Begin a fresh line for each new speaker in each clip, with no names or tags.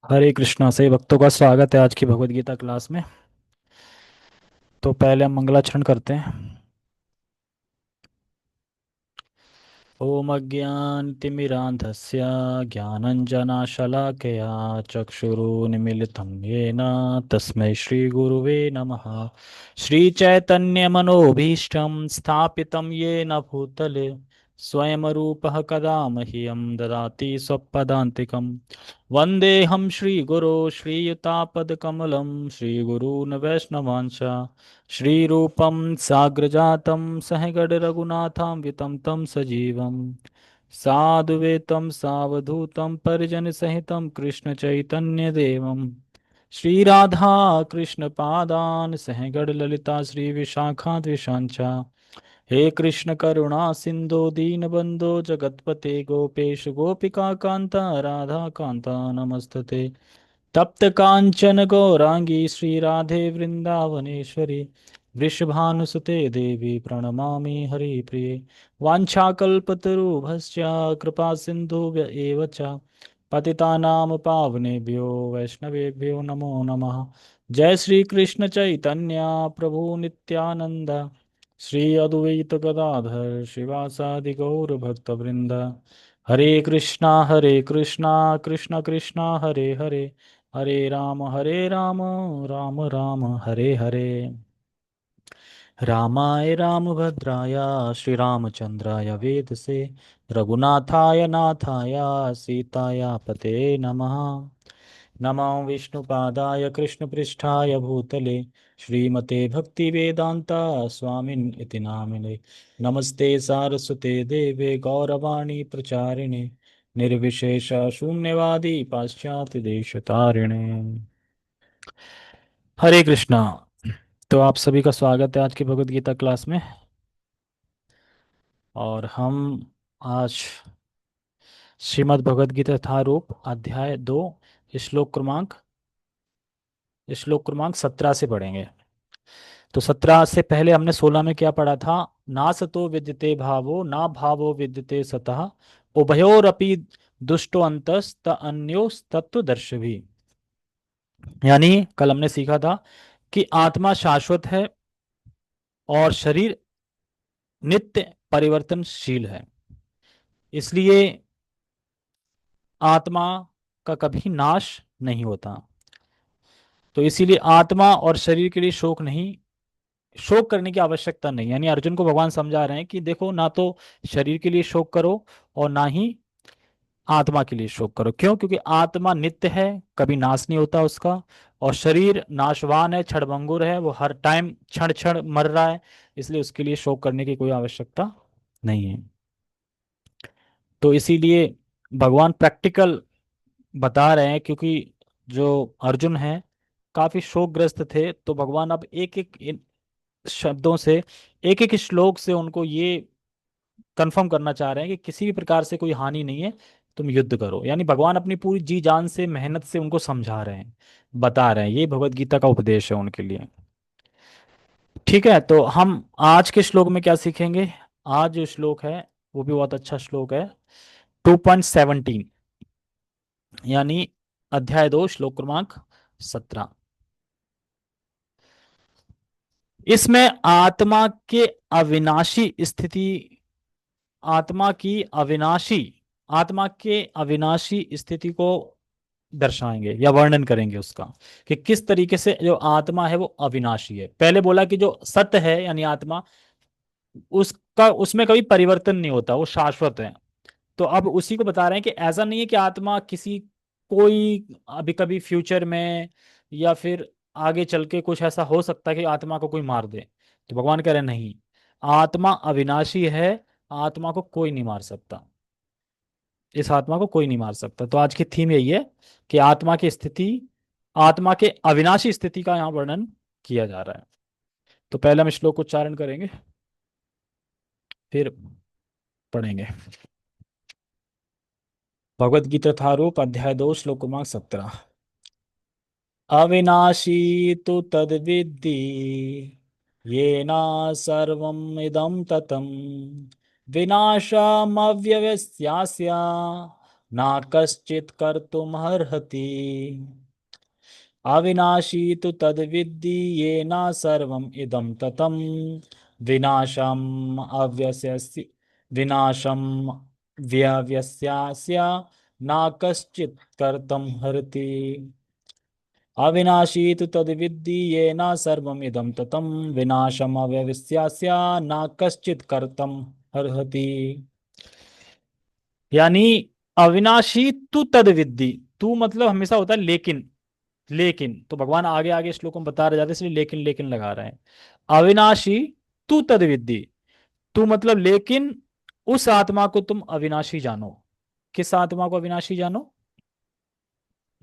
हरे कृष्णा। सही भक्तों का स्वागत है आज की भगवत गीता क्लास में। तो पहले हम मंगलाचरण करते हैं। ओम अज्ञानतिमिरान्धस्य ज्ञानञ्जनशलाकया चक्षुरुन्मीलितं येन तस्मै श्रीगुरुवे नमः। श्रीचैतन्यमनोभीष्टं स्थापितं येन भूतले स्वयं रूपः कदा मह्यं ददाति स्वपदान्तिकं। वन्देऽहं श्रीगुरो श्रीयुतापदकमलं श्रीगुरून् वैष्णवांश श्रीरूपं साग्रजातं सहगण वितं तं सजीवं साधुवेतं सावधूतं परिजनसहितं कृष्णचैतन्यदेवं श्रीराधा कृष्णपादान् सहगण ललिता श्रीविशाखाद्विषाञ्च। हे कृष्ण करुणा सिंधु दीनबंधो जगतपते गोपेश गोपिका कांता राधा कांता नमस्तते। तप्त कांचन गौरांगी श्री राधे वृंदावनेश्वरी वृषभानुसुते देवी प्रणमामि हरिप्रिये। वाञ्छाकल्पतरुभ्यश्च कृपा सिन्धुभ्य एव च पतितानां पावनेभ्यो वैष्णवेभ्यो नमो नमः। जय श्री कृष्ण चैतन्य प्रभु नित्यानंद श्री अद्वैत गदाधर शिवासादि गौर भक्तवृंद। हरे कृष्णा कृष्ण कृष्णा हरे हरे हरे राम राम राम हरे हरे। रामाय रामभद्राय श्री रामचंद्राय वेदसे रघुनाथाय नाथाय सीताय पते नमः। नमो विष्णुपादाय कृष्णपृष्ठाय भूतले श्रीमते भक्तिवेदांता स्वामिन् इति नामिने। नमस्ते सारस्वते देवे गौरवाणी प्रचारिणे निर्विशेष शून्यवादी पाश्चात्य देशतारिणे। हरे कृष्णा। तो आप सभी का स्वागत है आज की भगवत गीता क्लास में। और हम आज श्रीमद् भगवत गीता यथारूप अध्याय 2 श्लोक क्रमांक 17 से पढ़ेंगे। तो 17 से पहले हमने 16 में क्या पढ़ा था। ना सतो विद्यते भावो ना भावो विद्यते सतः उभयोरपि दुष्टो अंतस्त अन्यो तत्वदर्शी। यानी कल हमने सीखा था कि आत्मा शाश्वत है और शरीर नित्य परिवर्तनशील है। इसलिए आत्मा का कभी नाश नहीं होता। तो इसीलिए आत्मा और शरीर के लिए शोक करने की आवश्यकता नहीं। यानी अर्जुन को भगवान समझा रहे हैं कि देखो, ना तो शरीर के लिए शोक करो और ना ही आत्मा के लिए शोक करो। क्यों? क्योंकि आत्मा नित्य है, कभी नाश नहीं होता उसका। और शरीर नाशवान है, क्षणभंगुर है, वो हर टाइम क्षण क्षण मर रहा है। इसलिए उसके लिए शोक करने की कोई आवश्यकता नहीं है। तो इसीलिए भगवान प्रैक्टिकल बता रहे हैं, क्योंकि जो अर्जुन है काफी शोकग्रस्त थे। तो भगवान अब एक एक शब्दों से, एक एक श्लोक से उनको ये कंफर्म करना चाह रहे हैं कि किसी भी प्रकार से कोई हानि नहीं है, तुम युद्ध करो। यानी भगवान अपनी पूरी जी जान से मेहनत से उनको समझा रहे हैं, बता रहे हैं। ये भगवत गीता का उपदेश है उनके लिए। ठीक है, तो हम आज के श्लोक में क्या सीखेंगे। आज जो श्लोक है वो भी बहुत अच्छा श्लोक है। 2.17, यानी अध्याय 2 श्लोक क्रमांक 17। इसमें अविनाशी स्थिति आत्मा की अविनाशी आत्मा के अविनाशी स्थिति को दर्शाएंगे या वर्णन करेंगे उसका, कि किस तरीके से जो आत्मा है वो अविनाशी है। पहले बोला कि जो सत्य है यानी आत्मा, उसका उसमें कभी परिवर्तन नहीं होता, वो शाश्वत है। तो अब उसी को बता रहे हैं कि ऐसा नहीं है कि आत्मा किसी कोई अभी कभी फ्यूचर में या फिर आगे चल के कुछ ऐसा हो सकता है कि आत्मा को कोई मार दे। तो भगवान कह रहे हैं नहीं, आत्मा अविनाशी है, आत्मा को कोई नहीं मार सकता। इस आत्मा को कोई नहीं मार सकता। तो आज की थीम यही है कि आत्मा के अविनाशी स्थिति का यहाँ वर्णन किया जा रहा है। तो पहले हम श्लोक उच्चारण करेंगे, फिर पढ़ेंगे। भगवद गीता यथारूप अध्याय 2 श्लोक क्रमांक 17। अविनाशी तु तद्विद्धि येना सर्वम् इदं ततं विनाशमव्यवस्यास्य ना कश्चित् कर्तुमर्हति। अविनाशी तु तद्विद्धि येन सर्वम् इदं ततं। विनाशम् अव्यस्यस्य विनाशम् व्यवस्यास्य न कश्चित् कर्तुम् हरति। अविनाशी तु तद्विद्धि येन सर्वम् इदं ततं। विनाशम् अव्यवस्यास्य न कश्चित् कर्तुम् अर्हति। यानी अविनाशी तू तद्विद्धि, तू मतलब हमेशा होता है लेकिन। लेकिन तो भगवान आगे आगे श्लोकों में बता रहे जाते हैं, इसलिए लेकिन लेकिन लगा रहे हैं। अविनाशी तू तद्विद्धि, तू मतलब लेकिन उस आत्मा को तुम अविनाशी जानो। किस आत्मा को अविनाशी जानो?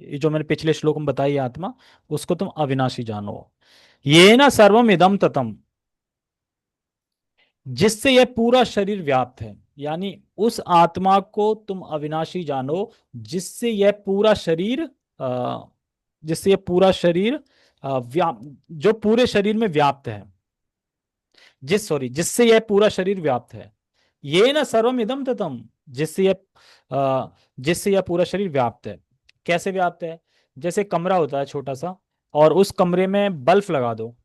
ये जो मैंने पिछले श्लोक में बताई आत्मा, उसको तुम अविनाशी जानो। ये ना सर्वम इदम ततम, जिससे यह पूरा शरीर व्याप्त है। यानी उस आत्मा को तुम अविनाशी जानो जिससे यह पूरा शरीर अ, जिससे यह पूरा शरीर व्याप जो पूरे शरीर में व्याप्त है। जिससे यह पूरा शरीर व्याप्त है। ये ना सर्वम इदम ततम, जिससे यह जिससे यह पूरा शरीर व्याप्त है। कैसे व्याप्त है? जैसे कमरा होता है छोटा सा, और उस कमरे में बल्ब लगा दो,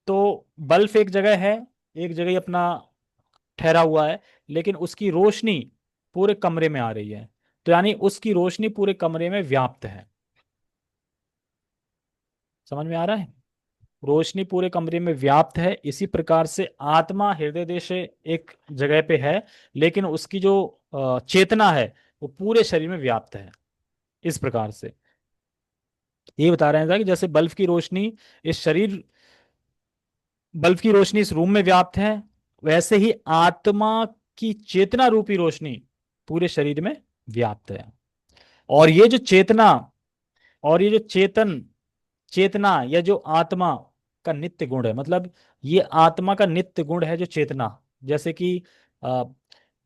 तो बल्ब एक जगह है, एक जगह ही अपना ठहरा हुआ है, लेकिन उसकी रोशनी पूरे कमरे में आ रही है। तो यानी उसकी रोशनी पूरे कमरे में व्याप्त है। समझ में आ रहा है? रोशनी पूरे कमरे में व्याप्त है। इसी प्रकार से आत्मा हृदय देश से एक जगह पे है, लेकिन उसकी जो चेतना है वो पूरे शरीर में व्याप्त है। इस प्रकार से ये बता रहे हैं कि जैसे इस शरीर बल्ब की रोशनी इस रूम में व्याप्त है, वैसे ही आत्मा की चेतना रूपी रोशनी पूरे शरीर में व्याप्त है। और ये जो चेतना और ये जो चेतना या जो आत्मा का नित्य गुण है, मतलब ये आत्मा का नित्य गुण है जो चेतना। जैसे कि अ,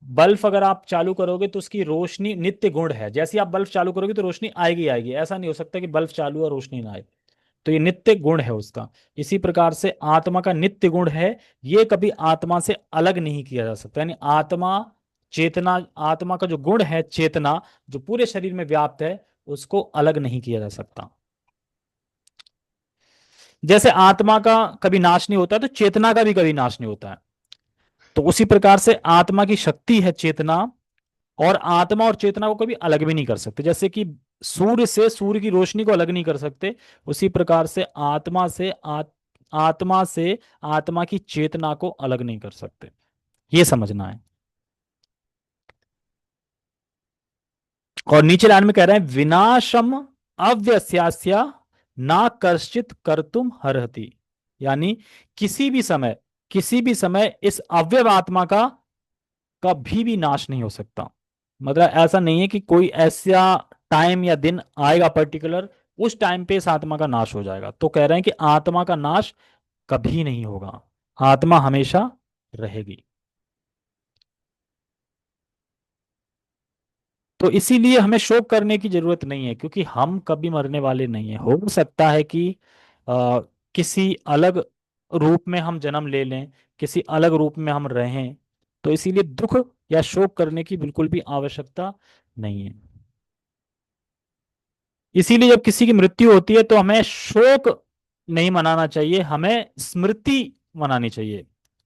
बल्ब अगर आप चालू करोगे तो उसकी रोशनी नित्य गुण है। जैसे ही आप बल्ब चालू करोगे तो रोशनी आएगी आएगी, ऐसा नहीं हो सकता कि बल्ब चालू और रोशनी ना आए। तो ये नित्य गुण है उसका। इसी प्रकार से आत्मा का नित्य गुण है, ये कभी आत्मा से अलग नहीं किया जा सकता। यानी चेतना आत्मा का जो गुण है चेतना, जो पूरे शरीर में व्याप्त है, उसको अलग नहीं किया जा सकता। जैसे आत्मा का कभी नाश नहीं होता, तो चेतना का भी कभी नाश नहीं होता है। तो उसी प्रकार से आत्मा की शक्ति है चेतना, और आत्मा और चेतना को कभी अलग भी नहीं कर सकते। जैसे कि सूर्य की रोशनी को अलग नहीं कर सकते, उसी प्रकार से आत्मा से आत्मा की चेतना को अलग नहीं कर सकते। ये समझना है। और नीचे लाइन में कह रहे हैं विनाशम अव्यस्यास्य ना कश्चित कर्तुम हरहति। यानी किसी भी समय किसी भी समय इस अव्यव आत्मा का कभी भी नाश नहीं हो सकता। मतलब ऐसा नहीं है कि कोई ऐसा टाइम या दिन आएगा पर्टिकुलर, उस टाइम पे इस आत्मा का नाश हो जाएगा। तो कह रहे हैं कि आत्मा का नाश कभी नहीं होगा, आत्मा हमेशा रहेगी। तो इसीलिए हमें शोक करने की जरूरत नहीं है, क्योंकि हम कभी मरने वाले नहीं है। हो सकता है कि आ, किसी अलग रूप में हम जन्म ले लें, किसी अलग रूप में हम रहें। तो इसीलिए दुख या शोक करने की बिल्कुल भी आवश्यकता नहीं है। इसीलिए जब किसी की मृत्यु होती है तो हमें शोक नहीं मनाना चाहिए, हमें स्मृति मनानी चाहिए।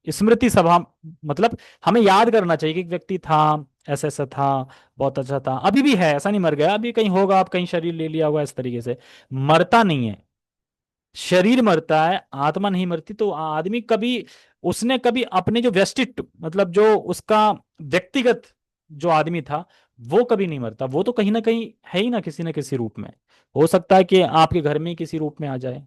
स्मृति सभा, मतलब हमें याद करना चाहिए कि एक व्यक्ति था, ऐसा ऐसा था, बहुत अच्छा था, अभी भी है, ऐसा नहीं मर गया, अभी कहीं होगा, आप कहीं शरीर ले लिया होगा, इस तरीके से मरता नहीं है। शरीर मरता है, आत्मा नहीं मरती। तो आदमी कभी उसने कभी अपने जो व्यष्टि मतलब जो उसका व्यक्तिगत जो आदमी था, वो कभी नहीं मरता। वो तो कहीं ना कहीं है ही ना, किसी न किसी रूप में। हो सकता है कि आपके घर में ही किसी रूप में आ जाए।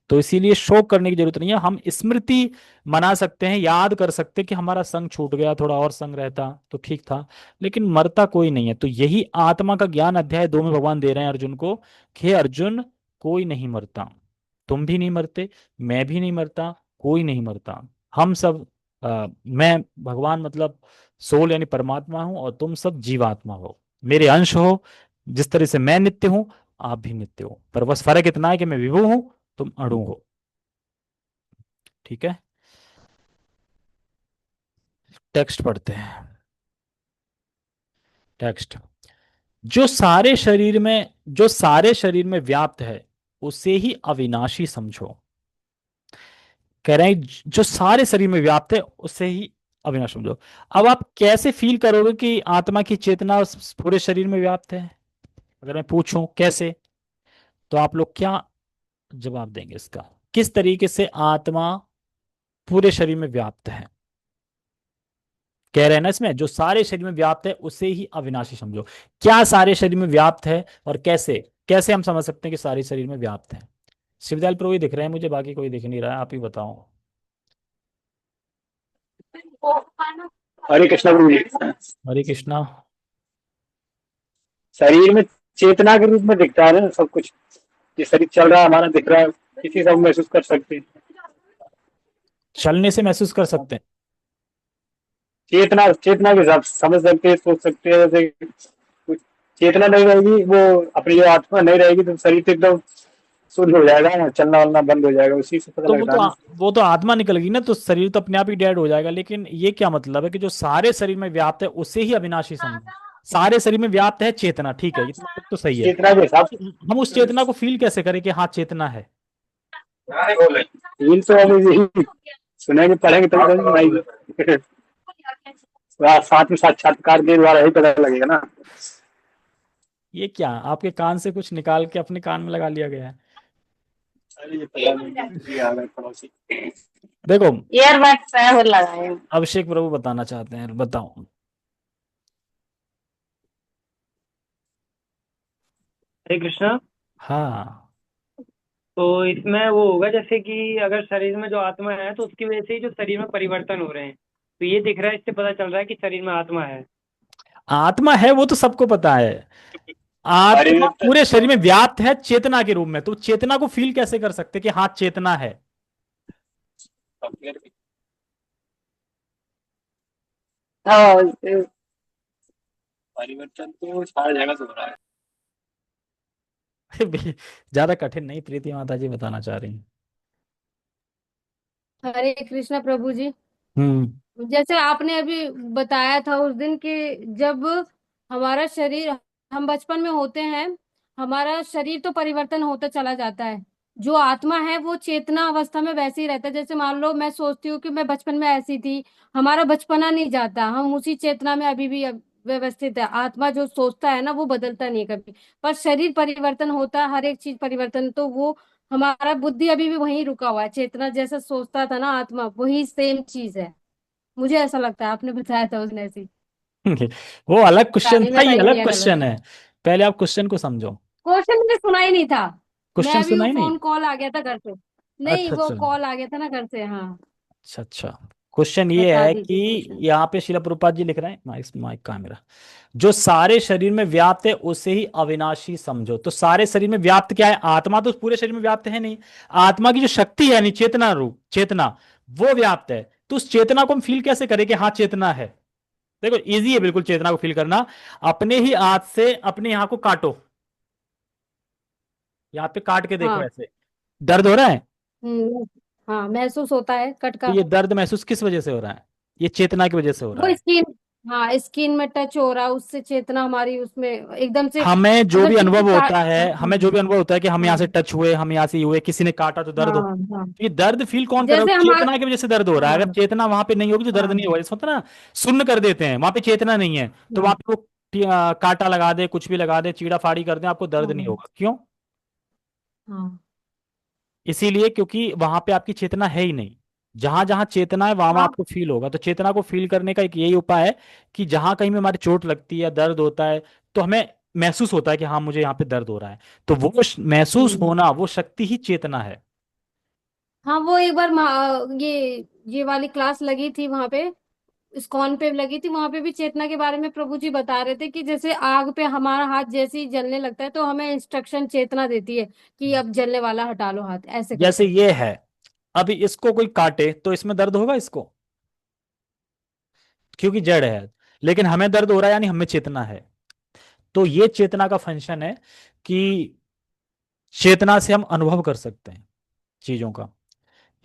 तो इसीलिए शोक करने की जरूरत नहीं है। हम स्मृति मना सकते हैं, याद कर सकते हैं कि हमारा संग छूट गया, थोड़ा और संग रहता तो ठीक था। लेकिन मरता कोई नहीं है। तो यही आत्मा का ज्ञान अध्याय 2 में भगवान दे रहे हैं अर्जुन को, कि "हे अर्जुन, कोई नहीं मरता। तुम भी नहीं मरते, मैं भी नहीं मरता, कोई नहीं मरता। हम सब मैं भगवान मतलब सोल यानी परमात्मा हूं, और तुम सब जीवात्मा हो, मेरे अंश हो। जिस तरह से मैं नित्य हूं, आप भी नित्य हो, पर बस फर्क इतना है कि मैं विभु हूं, तुम अणु हो। ठीक है। टेक्स्ट पढ़ते हैं। टेक्स्ट। जो सारे शरीर में व्याप्त है उसे ही अविनाशी समझो। कह रहे हैं जो सारे शरीर में व्याप्त है उसे ही अविनाशी समझो। अब आप कैसे फील करोगे कि आत्मा की चेतना उस पूरे शरीर में व्याप्त है? अगर मैं पूछूं कैसे, तो आप लोग क्या जवाब देंगे इसका? किस तरीके से आत्मा पूरे शरीर में व्याप्त है? कह रहे हैं ना इसमें जो सारे शरीर में व्याप्त है उसे ही अविनाशी समझो। क्या सारे शरीर में व्याप्त है और कैसे? कैसे हम समझ सकते हैं कि सारे शरीर में व्याप्त है? शिवदयाल प्रभु ही दिख रहे हैं मुझे, बाकी कोई दिख नहीं रहा है, आप ही बताओ।
हरे कृष्ण गुरु जी।
हरे कृष्णा।
शरीर में चेतना के रूप में दिखता है ना सब कुछ। ये शरीर चल रहा है हमारा दिख रहा है, इसी सब महसूस कर सकते हैं।
चलने से महसूस कर सकते हैं?
चेतना चेतना के हिसाब से समझ सकते हैं, सोच सकते हैं। जैसे कुछ चेतना नहीं रहेगी, वो अपनी जो आत्मा नहीं रहेगी तो शरीर तो एकदम शून्य हो जाएगा ना, चलना वलना बंद हो जाएगा, उसी से पता
तो
लगता है ना।
वो तो आत्मा निकल गई ना, तो शरीर तो अपने आप ही डेड हो जाएगा। लेकिन ये क्या मतलब है कि जो सारे शरीर में व्याप्त है उसे ही अविनाशी समझो? सारे शरीर में व्याप्त है चेतना, ठीक है, इतना तक तो सही है।
चेतना के हिसाब से
हम उस चेतना को फील कैसे करें कि हाँ चेतना है?
फील तो अभी यही सुनेंगे पढ़ेंगे तो समझ में आएगी। साथ में साक्षात्कार के द्वारा ही पता लगेगा ना।
ये क्या आपके कान से कुछ निकाल के अपने कान में लगा लिया गया है?
अरे ये पता नहीं, ये आ गए पड़ोसी।
देखो,
ईयरबड्स है वो लगाए।
अभिषेक प्रभु बताना चाहते हैं, बताओ।
हरे कृष्णा।
हाँ।
तो इसमें वो होगा जैसे कि अगर शरीर में जो आत्मा है तो उसकी वजह से ही जो शरीर में परिवर्तन हो रहे हैं, तो ये दिख रहा है, इससे पता चल रहा है कि शरीर में आत्मा है।
आत्मा है वो तो सबको पता है। आत्मा
परिवर्तन
पूरे शरीर में व्याप्त है चेतना के रूप में, तो चेतना को फील कैसे कर सकते कि हाँ चेतना है?
हाँ,
परिवर्तन तो सारी जगह से हो रहा है।
ज्यादा कठिन नहीं, प्रीति माता जी बताना चाह रही हैं।
हरे कृष्णा प्रभु जी।
हम्म।
जैसे आपने अभी बताया था उस दिन कि जब हमारा शरीर, हम बचपन में होते हैं, हमारा शरीर तो परिवर्तन होता चला जाता है। जो आत्मा है वो चेतना अवस्था में वैसे ही रहता है। जैसे मान लो मैं सोचती हूँ कि मैं बचपन में ऐसी थी, हमारा बचपना नहीं जाता, हम उसी चेतना में अभी भी व्यवस्थित है। आत्मा जो सोचता है ना वो बदलता नहीं है कभी। पर शरीर परिवर्तन होता है, हर एक चीज परिवर्तन, तो वो हमारा बुद्धि अभी भी वहीं रुका हुआ है। चेतना जैसा सोचता था ना आत्मा, वही सेम चीज है। मुझे ऐसा लगता है, आपने बताया था उसने ऐसी।
वो अलग
पता
क्वेश्चन
नहीं
था,
मैं
ये
सही
अलग
या गलत।
क्वेश्चन है। पहले आप क्वेश्चन को समझो।
क्वेश्चन मुझे सुना ही नहीं था। मैं
क्वेश्चन
अभी
सुना
वो
ही नहीं?
फोन कॉल आ गया था घर से। नहीं,
अच्छा
वो
अच्छा।
कॉल आ गया था ना घर से। हाँ,
अच्छा अच्छा। क्वेश्चन ये
बता
है कि
दीजिए क्वेश्चन।
यहाँ पे शिला प्रभुपाद जी लिख रहे हैं, माइक माइक का मेरा, जो सारे शरीर में व्याप्त है उसे ही अविनाशी समझो। तो सारे शरीर में व्याप्त क्या है? आत्मा तो पूरे शरीर में व्याप्त है नहीं। आत्मा की जो शक्ति है, यानी चेतना रूप चेतना, वो व्याप्त है। तो उस चेतना को हम फील कैसे करें कि हाँ चेतना है? देखो इजी है बिल्कुल चेतना को फील करना। अपने ही हाथ से अपने यहाँ को काटो, यहाँ पे काट के देखो
हाँ।
ऐसे, दर्द हो रहा है?
हम्म। हाँ, महसूस होता है कट
तो
का।
ये दर्द महसूस किस वजह से हो रहा है? ये चेतना की वजह से हो रहा
वो
है।
स्किन, हाँ स्किन में टच हो रहा है, उससे चेतना हमारी उसमें एकदम से।
हमें जो
अगर
भी
किसी
अनुभव
का,
होता है, हमें जो भी अनुभव होता है कि हम यहाँ से
हाँ
टच हुए, हम यहाँ से ये हुए, किसी ने काटा तो दर्द हो,
हाँ हाँ।
तो ये दर्द फील कौन कर रहा
जैसे
है?
हमारा,
चेतना की वजह से दर्द हो रहा है। अगर
हाँ
चेतना वहां पे नहीं होगी तो दर्द नहीं
हाँ
होगा। जैसे होता है ना, सुन्न कर देते हैं, वहां पे चेतना नहीं है, तो वहां
हाँ
पे वो कांटा लगा दे, कुछ भी लगा दे, चीड़ा फाड़ी कर दे, आपको दर्द नहीं
हाँ
होगा। क्यों?
हाँ
इसीलिए क्योंकि वहां पे आपकी चेतना है ही नहीं। जहां जहां चेतना है वहां वहां
हाँ।
आपको फील होगा। तो चेतना को फील करने का एक यही उपाय है कि जहां कहीं में हमारी चोट लगती है या दर्द होता है, तो हमें महसूस होता है कि हाँ मुझे यहाँ पे दर्द हो रहा है। तो वो महसूस
हम्म।
होना, वो शक्ति ही चेतना है।
हाँ, वो एक बार ये वाली क्लास लगी थी वहां पे, इस्कॉन पे लगी थी। वहां पे भी चेतना के बारे में प्रभु जी बता रहे थे कि जैसे आग पे हमारा हाथ जैसे ही जलने लगता है तो हमें इंस्ट्रक्शन चेतना देती है कि अब जलने वाला हटा लो हाथ, ऐसे
जैसे
करके।
ये है, अभी इसको कोई काटे तो इसमें दर्द होगा इसको, क्योंकि जड़ है। लेकिन हमें दर्द हो रहा है, यानी हमें चेतना है। तो ये चेतना का फंक्शन है कि चेतना से हम अनुभव कर सकते हैं चीजों का।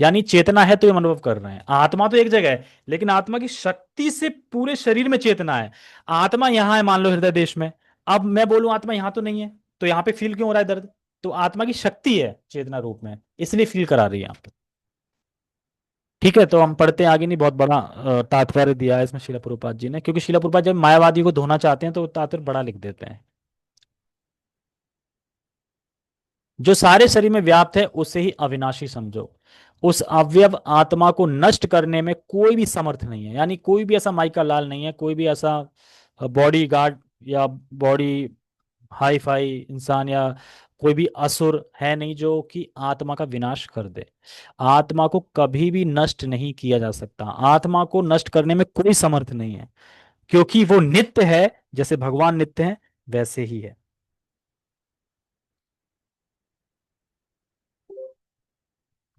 यानी चेतना है तो हम अनुभव कर रहे हैं। आत्मा तो एक जगह है, लेकिन आत्मा की शक्ति से पूरे शरीर में चेतना है। आत्मा यहां है मान लो हृदय देश में, अब मैं बोलूं आत्मा यहां तो नहीं है, तो यहां पे फील क्यों हो रहा है दर्द? तो आत्मा की शक्ति है चेतना रूप में, इसलिए फील करा रही है यहाँ पे। ठीक है, तो हम पढ़ते हैं आगे। नहीं, बहुत बड़ा तात्पर्य दिया है इसमें शिला प्रभुपाद जी ने, क्योंकि शिला प्रभुपाद जब मायावादी को धोना चाहते हैं तो वो तात्पर्य बड़ा लिख देते हैं। जो सारे शरीर में व्याप्त है उसे ही अविनाशी समझो। उस अवयव आत्मा को नष्ट करने में कोई भी समर्थ नहीं है, यानी कोई भी ऐसा माइका लाल नहीं है, कोई भी ऐसा बॉडी गार्ड या बॉडी हाई फाई इंसान या कोई भी असुर है नहीं जो कि आत्मा का विनाश कर दे। आत्मा को कभी भी नष्ट नहीं किया जा सकता, आत्मा को नष्ट करने में कोई समर्थ नहीं है, क्योंकि वो नित्य है, जैसे भगवान नित्य है वैसे ही है।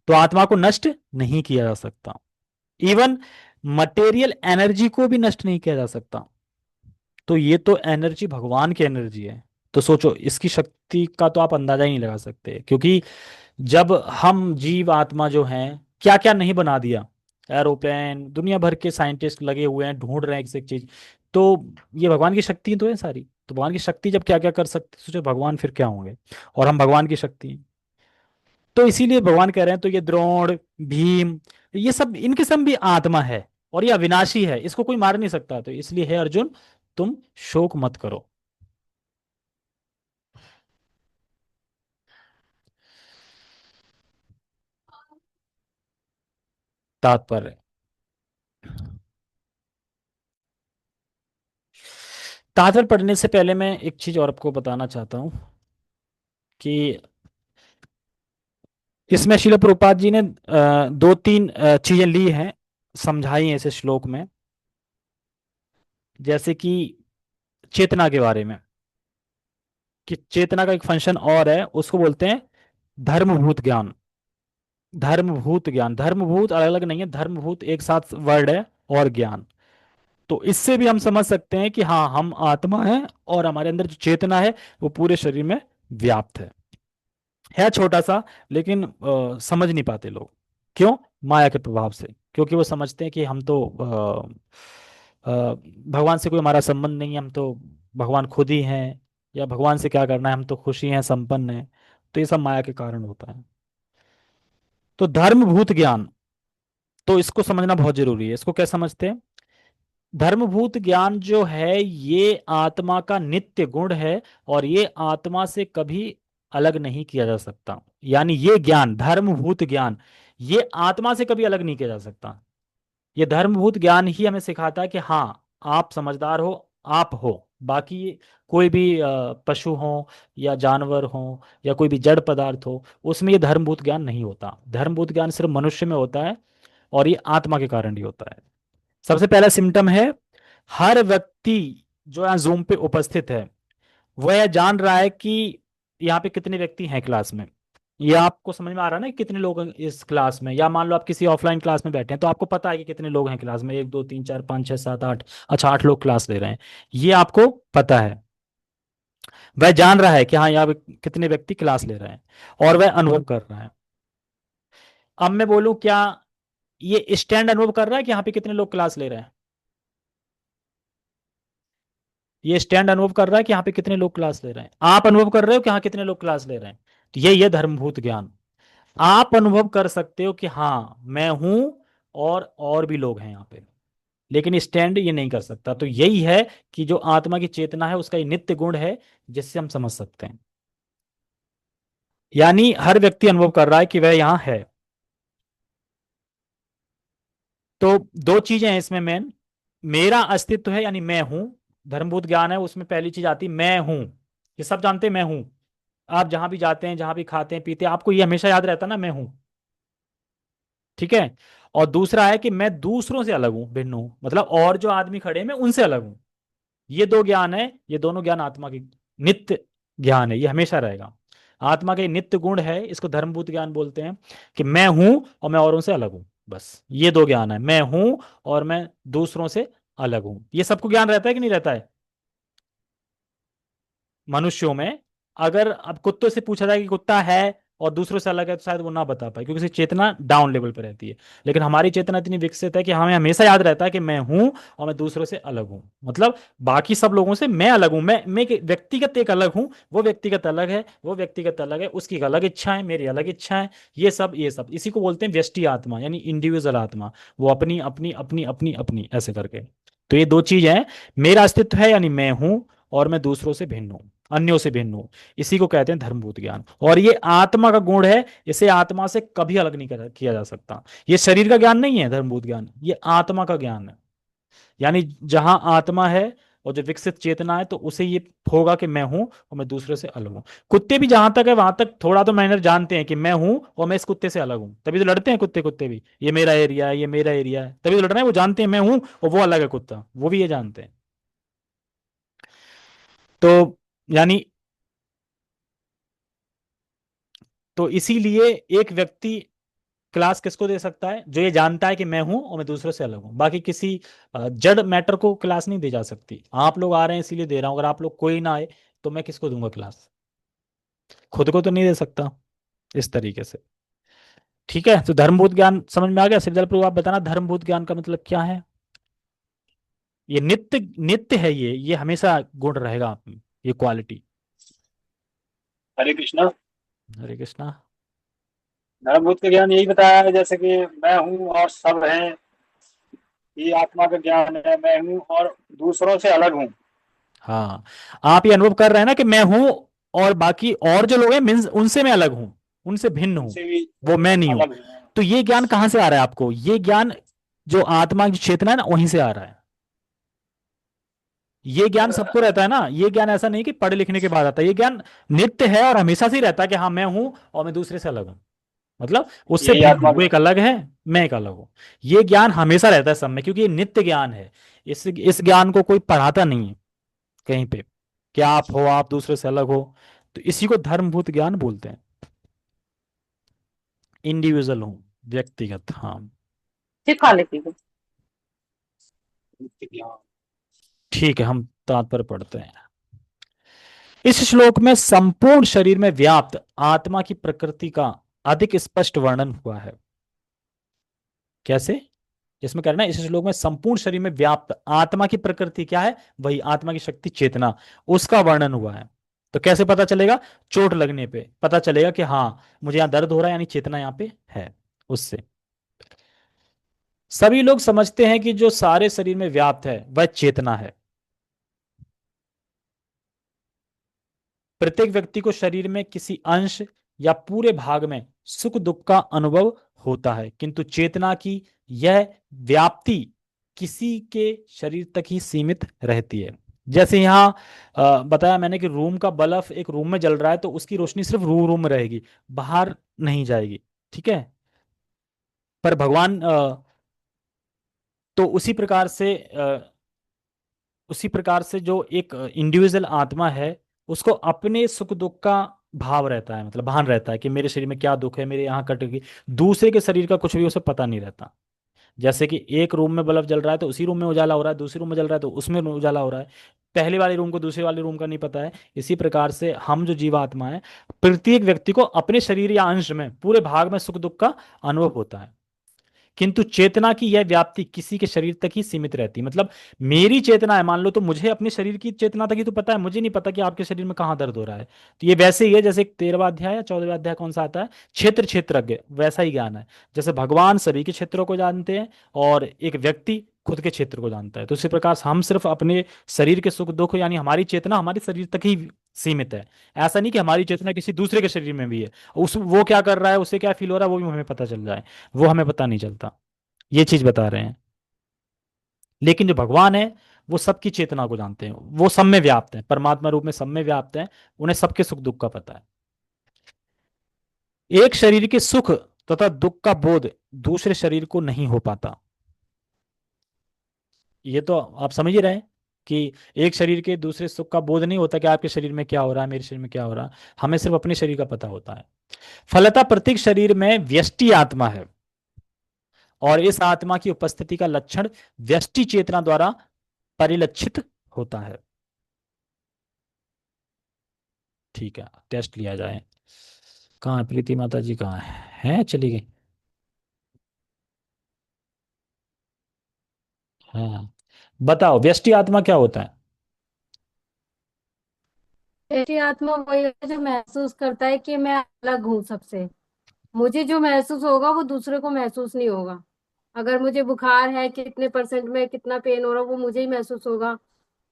तो आत्मा को नष्ट नहीं किया जा सकता, इवन मटेरियल एनर्जी को भी नष्ट नहीं किया जा सकता। तो ये तो एनर्जी भगवान की एनर्जी है, तो सोचो इसकी शक्ति का तो आप अंदाजा ही नहीं लगा सकते। क्योंकि जब हम जीव आत्मा जो हैं, क्या क्या नहीं बना दिया, एरोप्लेन, दुनिया भर के साइंटिस्ट लगे हुए हैं, ढूंढ रहे हैं एक से एक चीज। तो ये भगवान की शक्ति तो है सारी। तो भगवान की शक्ति जब क्या क्या कर सकते, सोचो भगवान फिर क्या होंगे, और हम भगवान की शक्ति हैं। तो इसीलिए भगवान कह रहे हैं, तो ये द्रोण, भीम, ये सब इनके सब भी आत्मा है, और ये अविनाशी है, इसको कोई मार नहीं सकता। तो इसलिए हे अर्जुन, तुम शोक मत करो। तात्पर्य, तात्पर्य पढ़ने से पहले मैं एक चीज और आपको बताना चाहता हूं कि इसमें शिला प्रभुपाद जी ने दो तीन चीजें ली हैं, समझाई हैं इस श्लोक में। जैसे कि चेतना के बारे में, कि चेतना का एक फंक्शन और है, उसको बोलते हैं धर्मभूत ज्ञान। धर्मभूत ज्ञान, धर्मभूत अलग अलग नहीं है, धर्मभूत एक साथ वर्ड है, और ज्ञान। तो इससे भी हम समझ सकते हैं कि हाँ, हम आत्मा हैं और हमारे अंदर जो चेतना है वो पूरे शरीर में व्याप्त है छोटा सा, लेकिन समझ नहीं पाते लोग। क्यों? माया के प्रभाव से। क्योंकि वो समझते हैं कि हम तो भगवान से कोई हमारा संबंध नहीं है, हम तो भगवान खुद ही हैं, या भगवान से क्या करना है, हम तो खुशी हैं, संपन्न हैं। तो ये सब माया के कारण होता है। तो धर्मभूत ज्ञान, तो इसको समझना बहुत जरूरी है। इसको क्या समझते हैं? धर्मभूत ज्ञान जो है ये आत्मा का नित्य गुण है, और ये आत्मा से कभी अलग नहीं किया जा सकता। यानी ये ज्ञान, धर्मभूत ज्ञान, ये आत्मा से कभी अलग नहीं किया जा सकता। ये धर्मभूत ज्ञान ही हमें सिखाता है कि हाँ, आप समझदार हो, आप हो। बाकी कोई भी पशु हो या जानवर हो या कोई भी जड़ पदार्थ हो, उसमें ये धर्मभूत ज्ञान नहीं होता। धर्मभूत ज्ञान सिर्फ मनुष्य में होता है, और ये आत्मा के कारण ही होता है। सबसे पहला सिम्टम है, हर व्यक्ति जो यहाँ जूम पे उपस्थित है वह यह जान रहा है कि यहाँ पे कितने व्यक्ति हैं क्लास में। ये आपको समझ में आ रहा है ना कि कितने लोग हैं इस क्लास में? या मान लो आप किसी ऑफलाइन क्लास में बैठे हैं, तो आपको पता है कि कितने लोग हैं क्लास में, 1 2 3 4 5 6 7 8। अच्छा, 8 लोग क्लास ले रहे हैं, ये आपको पता है। वह जान रहा है कि हाँ, यहाँ पे कितने व्यक्ति क्लास ले रहे हैं, और वह अनुभव कर रहा है। अब मैं बोलूं, क्या ये स्टैंड अनुभव कर रहा है कि यहाँ पे कितने लोग क्लास ले रहे हैं? ये स्टैंड अनुभव कर रहा है कि यहाँ पे कितने लोग क्लास ले रहे हैं? आप अनुभव कर रहे हो कि हाँ, कितने लोग क्लास ले रहे हैं? तो ये धर्मभूत ज्ञान। आप अनुभव कर सकते हो कि हाँ, मैं हूं और भी लोग हैं यहाँ पे, लेकिन स्टैंड ये नहीं कर सकता। तो यही है कि जो आत्मा की चेतना है उसका ये नित्य गुण है, जिससे हम समझ सकते हैं। यानी हर व्यक्ति अनुभव कर रहा है कि वह यहाँ है। तो दो चीजें हैं इसमें मेन, मेरा अस्तित्व है यानी मैं हूं। धर्मभूत ज्ञान है, उसमें पहली चीज आती मैं हूं, ये सब जानते हैं मैं हूं। आप जहां भी जाते हैं, जहां भी खाते हैं पीते हैं, आपको ये हमेशा याद रहता ना मैं हूं। ठीक है। और दूसरा है कि मैं दूसरों से अलग हूं, भिन्न हूं, मतलब और जो आदमी खड़े हैं मैं उनसे अलग हूं। ये दो ज्ञान है, ये दोनों ज्ञान आत्मा की नित्य ज्ञान है, ये हमेशा रहेगा। आत्मा का ये नित्य गुण है, इसको धर्मभूत ज्ञान बोलते हैं, कि मैं हूं और मैं औरों से अलग हूं। बस ये दो ज्ञान है, मैं हूं और मैं दूसरों से अलग हूं। ये सबको ज्ञान रहता है कि नहीं रहता है? मनुष्यों में अगर अब कुत्तों से पूछा जाए कि कुत्ता है, और दूसरों से अलग है तो शायद वो ना बता पाए, क्योंकि उसकी चेतना डाउन लेवल पर रहती है। लेकिन हमारी चेतना इतनी विकसित है कि हमें हमेशा याद रहता है कि मैं हूं और मैं दूसरों से अलग हूं। मतलब बाकी सब लोगों से मैं अलग हूं, मैं व्यक्तिगत एक अलग हूं, वो व्यक्तिगत अलग है, वो व्यक्तिगत अलग है, उसकी एक अलग इच्छा है, मेरी अलग इच्छा है। ये सब इसी को बोलते हैं व्यष्टि आत्मा, यानी इंडिविजुअल आत्मा। वो अपनी अपनी अपनी अपनी अपनी ऐसे करके। तो ये दो चीज है, मेरा अस्तित्व है यानी मैं हूं, और मैं दूसरों से भिन्न हूं, अन्यों से भिन्न हूं। इसी को कहते हैं धर्मभूत ज्ञान, और ये आत्मा का गुण है। इसे आत्मा से कभी अलग नहीं किया जा सकता। ये शरीर का ज्ञान नहीं है धर्मभूत ज्ञान, ये आत्मा का ज्ञान है। यानी जहां आत्मा है और जो विकसित चेतना है, तो उसे ये होगा कि मैं हूं और मैं दूसरे से अलग हूं। कुत्ते भी जहां तक है वहां तक थोड़ा तो मैनर जानते हैं कि मैं हूं और मैं इस कुत्ते से अलग हूं, तभी तो लड़ते हैं कुत्ते। कुत्ते भी ये मेरा एरिया है, ये मेरा एरिया है, तभी तो लड़ रहे हैं। वो जानते हैं मैं हूं और वो अलग है कुत्ता, वो भी ये जानते हैं। तो यानी तो इसीलिए एक व्यक्ति क्लास किसको दे सकता है? जो ये जानता है कि मैं हूं और मैं दूसरों से अलग हूं। बाकी किसी जड़ मैटर को क्लास नहीं दी जा सकती। आप लोग आ रहे हैं इसीलिए दे रहा हूं, अगर आप लोग कोई ना आए तो मैं किसको दूंगा क्लास? खुद को तो नहीं दे सकता इस तरीके से। ठीक है, तो धर्मभूत ज्ञान समझ में आ गया? सिद्धार्थ प्रभु आप बताना धर्मभूत ज्ञान का मतलब क्या है? ये नित्य नित्य है, ये हमेशा गुण रहेगा आप में, ये क्वालिटी।
हरे कृष्णा।
हरे कृष्णा।
धर्मभूत का ज्ञान यही बताया है, जैसे कि मैं हूँ और सब हैं, ये आत्मा का ज्ञान है। मैं हूँ और दूसरों से अलग हूँ।
हाँ, आप ये अनुभव कर रहे हैं ना कि मैं हूं और बाकी और जो लोग हैं मीन्स उनसे मैं अलग हूं, उनसे भिन्न हूं,
उनसे भी
वो मैं नहीं हूं।
अलग हूँ।
तो ये ज्ञान कहां से आ रहा है आपको? ये ज्ञान जो आत्मा की चेतना है ना, वहीं से आ रहा है। ये ज्ञान सबको रहता है ना, ये ज्ञान ऐसा नहीं कि पढ़े लिखने के बाद आता है। ये ज्ञान नित्य है और हमेशा से ही रहता है कि हाँ मैं हूं और मैं दूसरे से अलग हूं, मतलब उससे
यही
भिन्न
आत्मा
हूं। वो
का।
एक अलग है, मैं एक अलग हूं। ये ज्ञान हमेशा रहता है सब में, क्योंकि ये नित्य ज्ञान है। इस ज्ञान को कोई पढ़ाता नहीं है कहीं पे कि आप हो, आप दूसरे से अलग हो। तो इसी को धर्मभूत ज्ञान बोलते हैं। इंडिविजुअल हूं, व्यक्तिगत, हाँ।
सिखा लेती हूँ।
ठीक है, हम तात्पर्य पढ़ते हैं। इस श्लोक में संपूर्ण शरीर में व्याप्त आत्मा की प्रकृति का अधिक स्पष्ट वर्णन हुआ है। कैसे? इसमें करना है, इस श्लोक में संपूर्ण शरीर में व्याप्त आत्मा की प्रकृति क्या है? वही आत्मा की शक्ति, चेतना, उसका वर्णन हुआ है। तो कैसे पता चलेगा? चोट लगने पे पता चलेगा कि हाँ मुझे यहां दर्द हो रहा है, यानी चेतना यहां पे है। उससे सभी लोग समझते हैं कि जो सारे शरीर में व्याप्त है वह चेतना है। प्रत्येक व्यक्ति को शरीर में किसी अंश या पूरे भाग में सुख दुख का अनुभव होता है, किंतु चेतना की यह व्याप्ति किसी के शरीर तक ही सीमित रहती है। जैसे यहाँ बताया मैंने कि रूम का बल्ब एक रूम में जल रहा है तो उसकी रोशनी सिर्फ रूम में रहेगी, बाहर नहीं जाएगी। ठीक है, पर भगवान तो उसी प्रकार से जो एक इंडिविजुअल आत्मा है, उसको अपने सुख दुख का भाव रहता है, मतलब भान रहता है कि मेरे शरीर में क्या दुख है, मेरे यहाँ कटेगी। दूसरे के शरीर का कुछ भी उसे पता नहीं रहता। जैसे कि एक रूम में बल्ब जल रहा है तो उसी रूम में उजाला हो रहा है, दूसरे रूम में जल रहा है तो उसमें उजाला हो रहा है। पहले वाले रूम को दूसरे वाले रूम का नहीं पता है। इसी प्रकार से हम जो जीवात्मा है, प्रत्येक व्यक्ति को अपने शरीर या अंश में, पूरे भाग में सुख दुख का अनुभव होता है, किंतु चेतना की यह व्याप्ति किसी के शरीर तक ही सीमित रहती है। मतलब मेरी चेतना है, मान लो, तो मुझे अपने शरीर की चेतना तक ही तो पता है, मुझे नहीं पता कि आपके शरीर में कहाँ दर्द हो रहा है। तो ये वैसे ही है जैसे 13वां अध्याय या 14वां अध्याय कौन सा आता है, क्षेत्र क्षेत्रज्ञ, वैसा ही ज्ञान है। जैसे भगवान सभी के क्षेत्रों को जानते हैं और एक व्यक्ति खुद के क्षेत्र को जानता है, तो उसी प्रकार से हम सिर्फ अपने शरीर के सुख दुख, यानी हमारी चेतना हमारे शरीर तक ही सीमित है। ऐसा नहीं कि हमारी चेतना किसी दूसरे के शरीर में भी है, उस वो क्या कर रहा है, उसे क्या फील हो रहा है, वो भी हमें पता चल जाए, वो हमें पता नहीं चलता। ये चीज बता रहे हैं। लेकिन जो भगवान है वो सबकी चेतना को जानते हैं, वो सब में व्याप्त है, परमात्मा रूप में सब में व्याप्त है। उन्हें सबके सुख दुख का पता है। एक शरीर के सुख तथा दुख का बोध दूसरे शरीर को नहीं हो पाता। ये तो आप समझ ही रहे हैं कि एक शरीर के दूसरे सुख का बोध नहीं होता कि आपके शरीर में क्या हो रहा है, मेरे शरीर में क्या हो रहा है। हमें सिर्फ अपने शरीर का पता होता है। फलतः प्रत्येक शरीर में व्यष्टि आत्मा है, और इस आत्मा की उपस्थिति का लक्षण व्यष्टि चेतना द्वारा परिलक्षित होता है। ठीक है, टेस्ट लिया जाए। कहाँ है प्रीति माता जी, कहाँ है चली गई। हाँ, बताओ व्यष्टि आत्मा क्या होता है।
ऐसी आत्मा वही है जो महसूस करता है कि मैं अलग हूँ सबसे। मुझे जो महसूस होगा वो दूसरे को महसूस नहीं होगा। अगर मुझे बुखार है, कितने परसेंट में कितना पेन हो रहा है, वो मुझे ही महसूस होगा।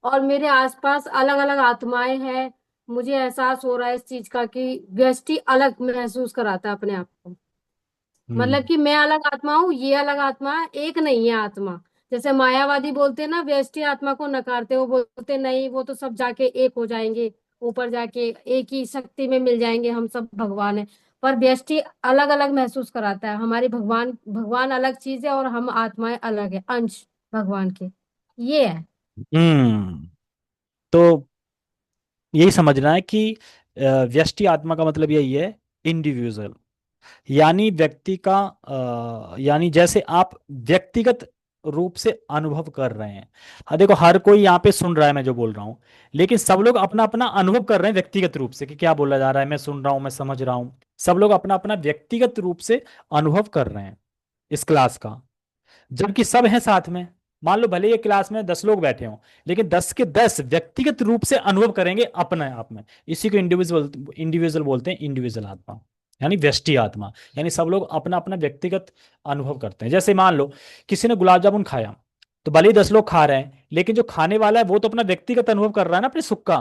और मेरे आसपास अलग अलग आत्माएं हैं। मुझे एहसास हो रहा है इस चीज का कि व्यष्टि अलग महसूस कराता है अपने आप को। मतलब
हम्म।
कि मैं अलग आत्मा हूँ, ये अलग आत्मा है, एक नहीं है आत्मा। जैसे मायावादी बोलते हैं ना, व्यष्टि आत्मा को नकारते, वो बोलते नहीं, वो तो सब जाके एक हो जाएंगे, ऊपर जाके एक ही शक्ति में मिल जाएंगे, हम सब भगवान है। पर व्यष्टि अलग अलग महसूस कराता है। हमारी भगवान भगवान अलग चीज है और हम आत्माएं अलग है, अंश भगवान के। ये है।
हम्म। तो यही समझना है कि व्यष्टि आत्मा का मतलब यही है, इंडिविजुअल, यानी व्यक्ति का यानी जैसे आप व्यक्तिगत रूप से अनुभव कर रहे हैं। हाँ देखो, हर कोई यहाँ पे सुन रहा है मैं जो बोल रहा हूँ, लेकिन सब लोग अपना अपना अनुभव कर रहे हैं व्यक्तिगत रूप से कि क्या बोला जा रहा है, मैं सुन रहा हूँ, मैं समझ रहा हूँ। सब लोग अपना अपना व्यक्तिगत रूप से अनुभव कर रहे हैं इस क्लास का, जबकि सब हैं साथ में। मान लो भले ये क्लास में 10 लोग बैठे हों, लेकिन 10 के 10 व्यक्तिगत रूप से अनुभव करेंगे अपने आप में। इसी को इंडिविजुअल इंडिविजुअल बोलते हैं, इंडिविजुअल आत्मा यानी व्यष्टि आत्मा। यानी सब लोग अपना अपना व्यक्तिगत अनुभव करते हैं। जैसे मान लो किसी ने गुलाब जामुन खाया, तो भले ही 10 लोग खा रहे हैं, लेकिन जो खाने वाला है वो तो अपना व्यक्तिगत अनुभव कर रहा है ना अपने सुख का,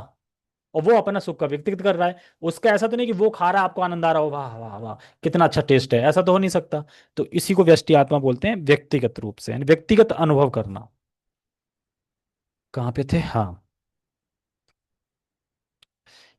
और वो अपना सुख का व्यक्तिगत कर रहा है। उसका ऐसा तो नहीं कि वो खा रहा है आपको आनंद आ रहा हो, वाह वाह वाह कितना अच्छा टेस्ट है, ऐसा तो हो नहीं सकता। तो इसी को व्यष्टि आत्मा बोलते हैं, व्यक्तिगत रूप से यानी व्यक्तिगत अनुभव करना। कहाँ पे थे, हाँ।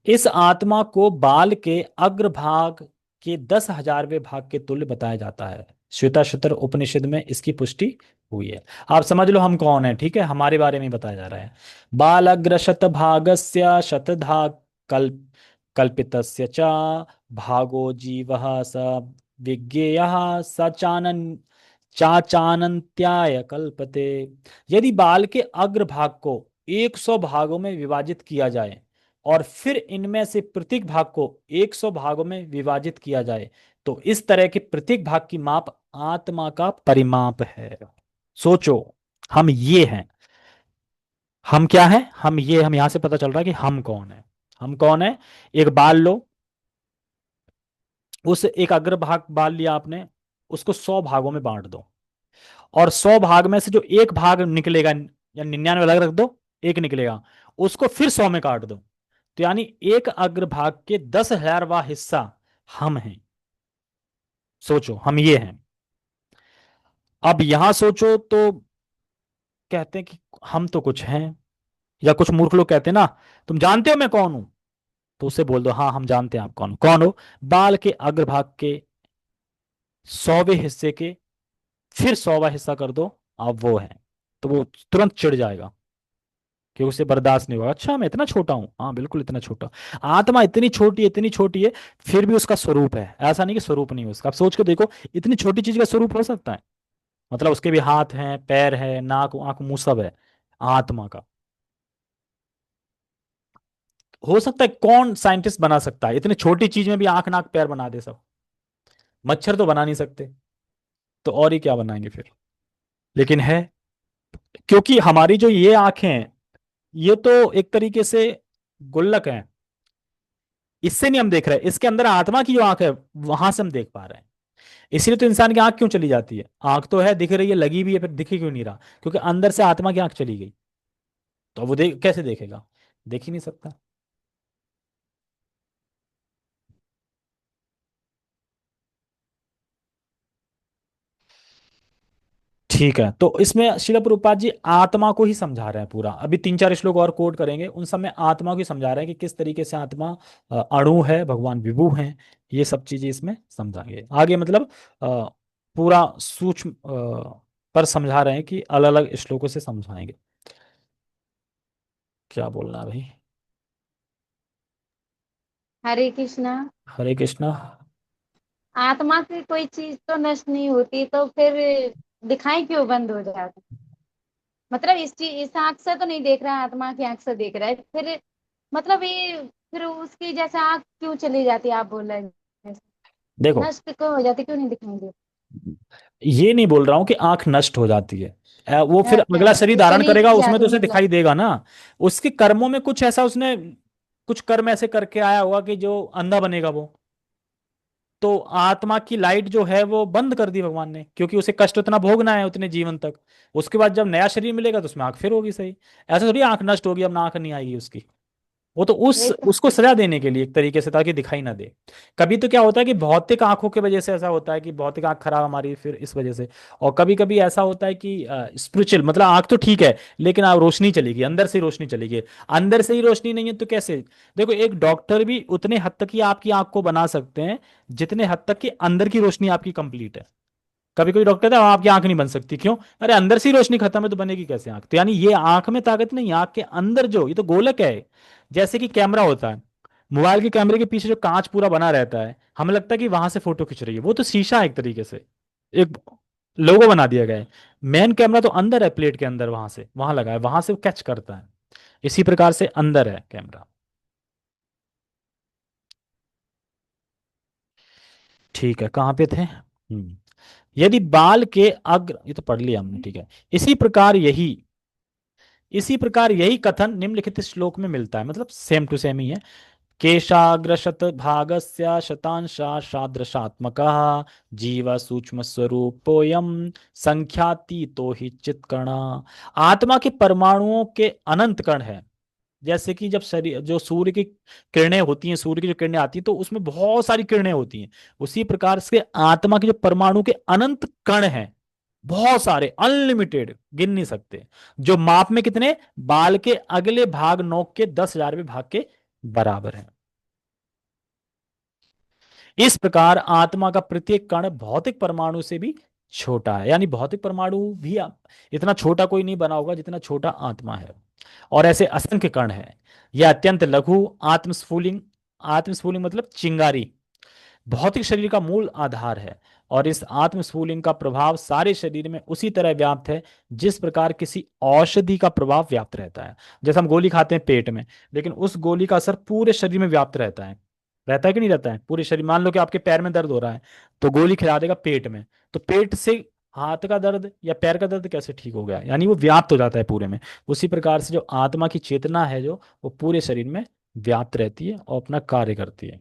इस आत्मा को बाल के अग्रभाग के 10,000वें भाग के तुल्य बताया जाता है। श्वेताश्वतर उपनिषद में इसकी पुष्टि हुई है। आप समझ लो हम कौन है, ठीक है, हमारे बारे में ही बताया जा रहा है। बालग्र शत भागस्य शतधा कल्प कल्पितस्य च भागो जीवः स विज्ञेयः स चाचानन्त्याय कल्पते। यदि बाल के अग्रभाग को 100 भागों में विभाजित किया जाए और फिर इनमें से प्रत्येक भाग को 100 भागों में विभाजित किया जाए, तो इस तरह के प्रत्येक भाग की माप आत्मा का परिमाप है। सोचो, हम ये हैं। हम क्या हैं, हम ये, हम यहां से पता चल रहा है कि हम कौन है। हम कौन है, एक बाल लो, उस एक अग्र भाग बाल लिया आपने, उसको 100 भागों में बांट दो, और 100 भाग में से जो एक भाग निकलेगा, या 99 अलग रख दो, एक निकलेगा, उसको फिर 100 में काट दो। तो यानी एक अग्रभाग के 10,000वां हिस्सा हम हैं। सोचो, हम ये हैं। अब यहां सोचो तो कहते हैं कि हम तो कुछ हैं, या कुछ मूर्ख लोग कहते हैं ना, तुम जानते हो मैं कौन हूं, तो उसे बोल दो हाँ हम जानते हैं आप कौन हो। बाल के अग्रभाग के 100वें हिस्से के फिर 100वां हिस्सा कर दो, आप वो हैं। तो वो तुरंत चिढ़ जाएगा कि उसे बर्दाश्त नहीं होगा, अच्छा मैं इतना छोटा हूँ, हाँ बिल्कुल इतना छोटा। आत्मा इतनी छोटी है, फिर भी उसका स्वरूप है, ऐसा नहीं कि स्वरूप नहीं है उसका। आप सोच के देखो, इतनी छोटी चीज का स्वरूप हो सकता है, मतलब उसके भी हाथ हैं, पैर है, नाक आंख मुंह सब है आत्मा का। हो सकता है, कौन साइंटिस्ट बना सकता है इतनी छोटी चीज में भी आंख नाक पैर बना दे सब। मच्छर तो बना नहीं सकते, तो और ही क्या बनाएंगे फिर। लेकिन है, क्योंकि हमारी जो ये आंखें हैं, ये तो एक तरीके से गुल्लक है, इससे नहीं हम देख रहे, इसके अंदर आत्मा की जो आंख है वहां से हम देख पा रहे हैं। इसलिए तो इंसान की आंख क्यों चली जाती है, आंख तो है, दिख रही है, लगी भी है, फिर दिख ही क्यों नहीं रहा, क्योंकि अंदर से आत्मा की आंख चली गई। तो वो कैसे देखेगा, देख ही नहीं सकता। ठीक है, तो इसमें शिला प्रभुपाद जी आत्मा को ही समझा रहे हैं पूरा। अभी 3 4 श्लोक और कोट करेंगे, उन सब में आत्मा को ही समझा रहे हैं कि किस तरीके से आत्मा अणु है, भगवान विभु हैं। ये सब चीजें इसमें समझाएंगे आगे, मतलब पूरा सूक्ष्म पर समझा रहे हैं कि अलग अलग श्लोकों से समझाएंगे। क्या बोलना है भाई।
हरे कृष्णा।
हरे कृष्णा।
आत्मा की कोई चीज तो नष्ट नहीं होती, तो फिर दिखाई क्यों बंद हो जाती? मतलब इस चीज, इस आंख से तो नहीं देख रहा है, आत्मा की आंख से देख रहा है, फिर मतलब ये, फिर उसकी जैसे आंख क्यों चली जाती है, आप बोल रहे हैं?
देखो,
नष्ट क्यों हो जाती, क्यों नहीं दिखाई देती?
ये नहीं बोल रहा हूं कि आंख नष्ट हो जाती है। वो फिर अगला
अच्छा,
शरीर
उसको
धारण
नीच
करेगा, उसमें तो
जाति
उसे
मतलब।
दिखाई देगा ना। उसके कर्मों में कुछ ऐसा, उसने कुछ कर्म ऐसे करके आया होगा कि जो अंधा बनेगा वो। तो आत्मा की लाइट जो है वो बंद कर दी भगवान ने, क्योंकि उसे कष्ट उतना भोगना है उतने जीवन तक। उसके बाद जब नया शरीर मिलेगा तो उसमें आंख फिर होगी सही। ऐसा थोड़ी आंख नष्ट होगी अब ना आंख नहीं आएगी उसकी। वो तो उस
वही तो।
उसको सजा देने के लिए एक तरीके से, ताकि दिखाई ना दे। कभी तो क्या होता है कि भौतिक आंखों की वजह से ऐसा होता है कि भौतिक आंख खराब हमारी फिर इस वजह से। और कभी कभी ऐसा होता है कि स्पिरिचुअल मतलब आंख तो ठीक है, लेकिन आप रोशनी चली गई, अंदर से ही रोशनी चली गई। अंदर से ही रोशनी नहीं है तो कैसे? देखो, एक डॉक्टर भी उतने हद तक ही आपकी आंख को बना सकते हैं जितने हद तक कि अंदर की रोशनी आपकी कंप्लीट है। कभी कोई डॉक्टर कहता है आपकी आंख नहीं बन सकती, क्यों? अरे अंदर से ही रोशनी खत्म है तो बनेगी कैसे आंख? तो यानी ये आंख में ताकत नहीं, आंख के अंदर जो, ये तो गोलक है। जैसे कि कैमरा होता है, मोबाइल के कैमरे के पीछे जो कांच पूरा बना रहता है, हमें लगता है कि वहां से फोटो खिंच रही है, वो तो शीशा है एक तरीके से, एक लोगो बना दिया गया है। मेन कैमरा तो अंदर है, प्लेट के अंदर, वहां से वहां लगा है, वहां से वो कैच करता है। इसी प्रकार से अंदर है कैमरा। ठीक है, कहाँ पे थे? यदि बाल के अग्र, ये तो पढ़ लिया हमने, ठीक है। इसी प्रकार यही इसी प्रकार यही कथन निम्नलिखित श्लोक में मिलता है, मतलब सेम टू सेम ही है। केशाग्रशत भागस्य शतांशा सादृशात्मक जीव सूक्ष्म स्वरूपोयम संख्यातीतो ही चित्कणा। आत्मा के परमाणुओं के अनंत कण है। जैसे कि जब शरीर, जो सूर्य की किरणें होती हैं, सूर्य की जो किरणें आती हैं तो उसमें बहुत सारी किरणें होती हैं। उसी प्रकार से आत्मा के जो परमाणु के अनंत कण हैं, बहुत सारे, अनलिमिटेड, गिन नहीं सकते। जो माप में कितने, बाल के अगले भाग नोक के 10,000वें भाग के बराबर है। इस प्रकार आत्मा का प्रत्येक कण भौतिक परमाणु से भी छोटा है। यानी भौतिक परमाणु भी इतना छोटा कोई नहीं बना होगा जितना छोटा आत्मा है। और ऐसे असंख्य कण है। यह अत्यंत लघु आत्मस्फुलिंग, आत्मस्फुलिंग मतलब चिंगारी, भौतिक शरीर का मूल आधार है। और इस आत्मस्फूलिंग का प्रभाव सारे शरीर में उसी तरह व्याप्त है जिस प्रकार किसी औषधि का प्रभाव व्याप्त रहता है। जैसे हम गोली खाते हैं पेट में, लेकिन उस गोली का असर पूरे शरीर में व्याप्त रहता है। रहता है कि नहीं रहता है? पूरे शरीर, मान लो कि आपके पैर में दर्द हो रहा है, तो गोली खिला देगा पेट में, तो पेट से हाथ का दर्द या पैर का दर्द कैसे ठीक हो गया? यानी वो व्याप्त हो जाता है पूरे में। उसी प्रकार से जो आत्मा की चेतना है, जो वो पूरे शरीर में व्याप्त रहती है और अपना कार्य करती है।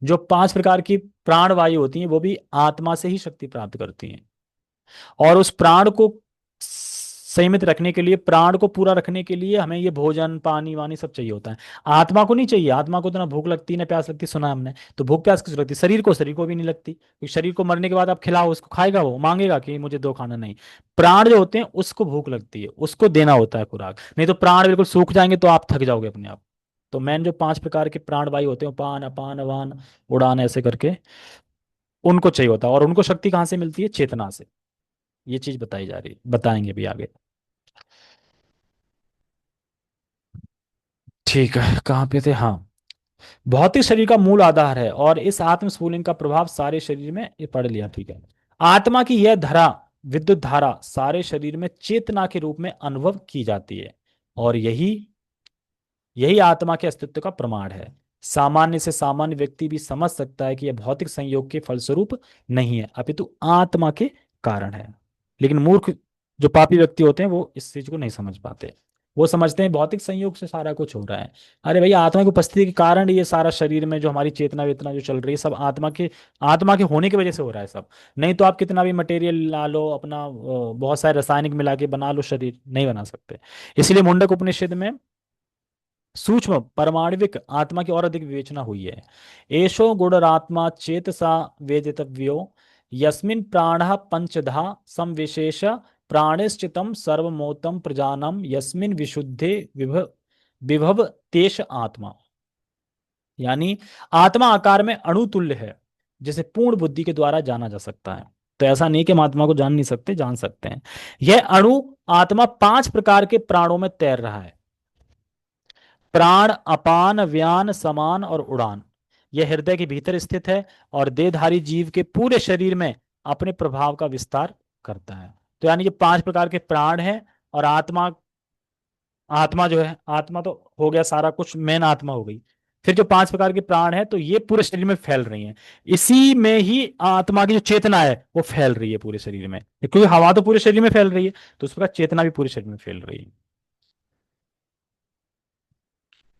जो 5 प्रकार की प्राण वायु होती हैं वो भी आत्मा से ही शक्ति प्राप्त करती हैं। और उस प्राण को संयमित रखने के लिए, प्राण को पूरा रखने के लिए हमें ये भोजन पानी वानी सब चाहिए होता है। आत्मा को नहीं चाहिए। आत्मा को तो ना भूख लगती ना प्यास लगती, सुना है हमने। तो भूख प्यास किस लगती है? शरीर को भी नहीं लगती, क्योंकि शरीर को मरने के बाद आप खिलाओ उसको, खाएगा वो, मांगेगा कि मुझे दो, खाना नहीं। प्राण जो होते हैं उसको भूख लगती है, उसको देना होता है खुराक, नहीं तो प्राण बिल्कुल सूख जाएंगे तो आप थक जाओगे अपने आप। तो मेन जो 5 प्रकार के प्राण वायु होते हैं, उपान अपान अवान उड़ान ऐसे करके, उनको चाहिए होता है। और उनको शक्ति कहाँ से मिलती है? चेतना से। ये चीज बताई जा रही है, बताएंगे भी आगे। ठीक है, कहाँ पे थे? हाँ, भौतिक शरीर का मूल आधार है और इस आत्म स्फूलिंग का प्रभाव सारे शरीर में, ये पढ़ लिया, ठीक है। आत्मा की यह धारा, विद्युत धारा, सारे शरीर में चेतना के रूप में अनुभव की जाती है। और यही यही आत्मा के अस्तित्व का प्रमाण है। सामान्य से सामान्य व्यक्ति भी समझ सकता है कि यह भौतिक संयोग के फलस्वरूप नहीं है, अपितु आत्मा के कारण है। लेकिन मूर्ख, जो पापी व्यक्ति होते हैं, वो इस चीज को नहीं समझ पाते। वो समझते हैं भौतिक संयोग से सारा कुछ हो रहा है। अरे भैया, आत्मा की उपस्थिति के कारण ये सारा शरीर में जो हमारी चेतना वेतना जो चल रही है, सब आत्मा के होने की वजह से हो रहा है सब। नहीं तो आप कितना भी मटेरियल ला लो अपना, बहुत सारे रासायनिक मिला के बना लो, शरीर नहीं बना सकते। इसलिए मुंडक उपनिषद में सूक्ष्म परमाणविक आत्मा की और अधिक विवेचना हुई है। एषो गुणरात्मा चेतसा वेदितव्यो यस्मिन् प्राणः पंचधा संविशेष प्राणिश्चितम सर्वमोतम प्रजानम यस्मिन् विशुद्धे विभव विभव तेष आत्मा। यानी आत्मा आकार में अणु तुल्य है, जिसे पूर्ण बुद्धि के द्वारा जाना जा सकता है। तो ऐसा नहीं कि हम आत्मा को जान नहीं सकते, जान सकते हैं। यह अणु आत्मा 5 प्रकार के प्राणों में तैर रहा है। प्राण अपान व्यान समान और उड़ान। यह हृदय के भीतर स्थित है और देहधारी जीव के पूरे शरीर में अपने प्रभाव का विस्तार करता है। तो यानी ये 5 प्रकार के प्राण हैं। और आत्मा, आत्मा जो है, आत्मा तो हो गया सारा कुछ, मेन आत्मा हो गई। फिर जो 5 प्रकार के प्राण है तो ये पूरे शरीर में फैल रही हैं। इसी में ही आत्मा की जो चेतना है वो फैल रही है पूरे शरीर में, क्योंकि हवा तो पूरे शरीर में फैल रही है, तो उस प्रकार चेतना भी पूरे शरीर में फैल रही है,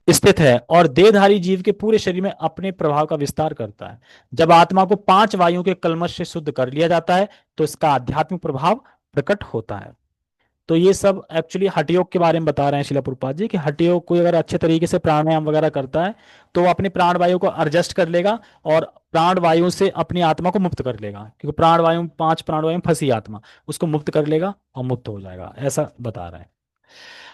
स्थित है, और देहधारी जीव के पूरे शरीर में अपने प्रभाव का विस्तार करता है। जब आत्मा को 5 वायुओं के कल्मश से शुद्ध कर लिया जाता है तो इसका आध्यात्मिक प्रभाव प्रकट होता है। तो ये सब एक्चुअली हठयोग के बारे में बता रहे हैं शिला प्रभुपाद जी, कि हठयोग कोई अगर अच्छे तरीके से प्राणायाम वगैरह करता है तो वो अपने प्राण वायु को एडजस्ट कर लेगा और प्राण वायु से अपनी आत्मा को मुक्त कर लेगा, क्योंकि प्राण वायु 5 प्राण वायु में फंसी आत्मा, उसको मुक्त कर लेगा और मुक्त हो जाएगा, ऐसा बता रहे हैं।